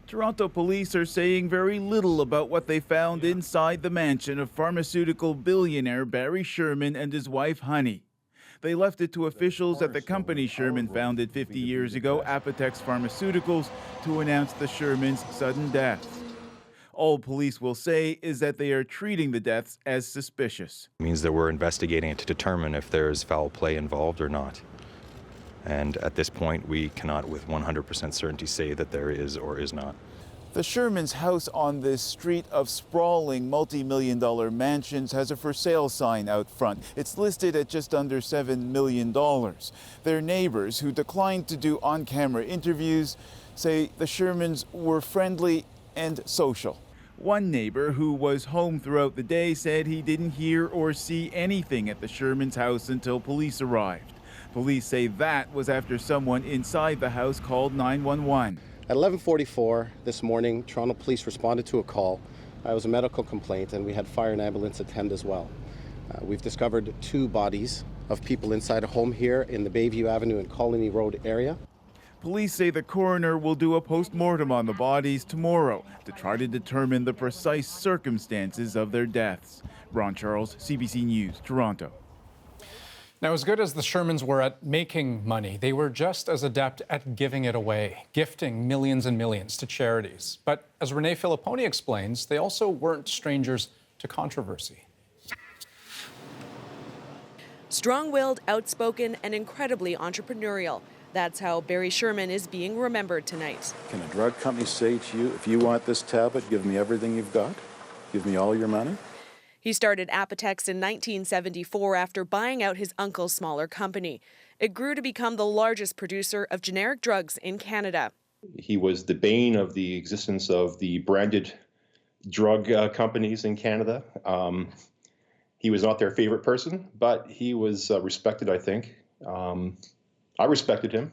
Toronto police are saying very little about what they found inside the mansion of pharmaceutical billionaire Barry Sherman and his wife Honey. They left it to officials at the company Sherman founded 50 years ago, Apotex Pharmaceuticals, to announce the Shermans' sudden deaths. All police will say is that they are treating the deaths as suspicious. It means that we're investigating it to determine if there's foul play involved or not. And at this point, we cannot with 100% certainty say that there is or is not. The Shermans' house on this street of sprawling multi-million-dollar mansions has a for sale sign out front. It's listed at just under $7 million. Their neighbors, who declined to do on-camera interviews, say the Shermans were friendly and social. One neighbor who was home throughout the day said he didn't hear or see anything at the Shermans' house until police arrived. Police say that was after someone inside the house called 911. At 11:44 this morning, Toronto Police responded to a call. It was a medical complaint, and we had fire and ambulance attend as well. We've discovered 2 bodies of people inside a home here in the Bayview Avenue and Colony Road area. Police say the coroner will do a post-mortem on the bodies tomorrow to try to determine the precise circumstances of their deaths. Ron Charles, CBC News, Toronto. Now, as good as the Shermans were at making money, they were just as adept at giving it away, gifting millions and millions to charities. But as Renee Filipponi explains, they also weren't strangers to controversy. Strong-willed, outspoken, and incredibly entrepreneurial. That's how Barry Sherman is being remembered tonight. Can a drug company say to you, if you want this tablet, give me everything you've got? Give me all your money? He started Apotex in 1974 after buying out his uncle's smaller company. It grew to become the largest producer of generic drugs in Canada. He was the bane of the existence of the branded drug companies in Canada. He was not their favorite person, but he was respected, I think. I respected him.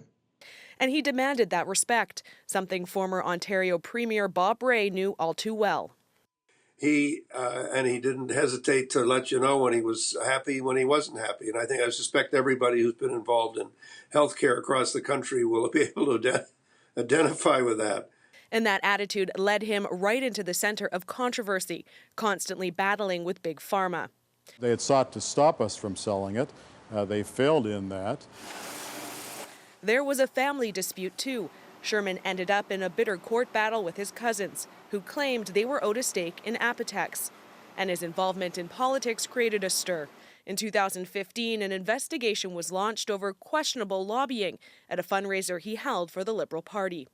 And he demanded that respect, something former Ontario Premier Bob Rae knew all too well. He didn't hesitate to let you know when he was happy, when he wasn't happy. And I suspect everybody who's been involved in healthcare across the country will be able to identify with that. And that attitude led him right into the center of controversy, constantly battling with Big Pharma. They had sought to stop us from selling it. They failed in that. There was a family dispute, too. Sherman ended up in a bitter court battle with his cousins, who claimed they were owed a stake in Apotex. And his involvement in politics created a stir. In 2015, an investigation was launched over questionable lobbying at a fundraiser he held for the Liberal Party.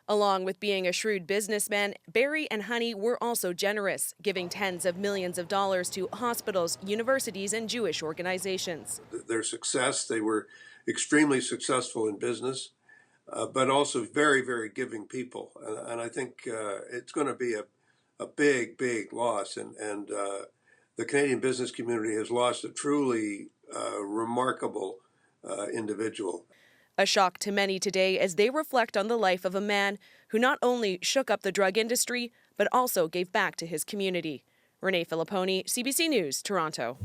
Along with being a shrewd businessman, Barry and Honey were also generous, giving tens of millions of dollars to hospitals, universities, and Jewish organizations. Their success, they were extremely successful in business, but also very, very giving people. And I think it's going to be a big, big loss. And the Canadian business community has lost a truly remarkable individual. A shock to many today as they reflect on the life of a man who not only shook up the drug industry, but also gave back to his community. Renee Filipponi, CBC News, Toronto.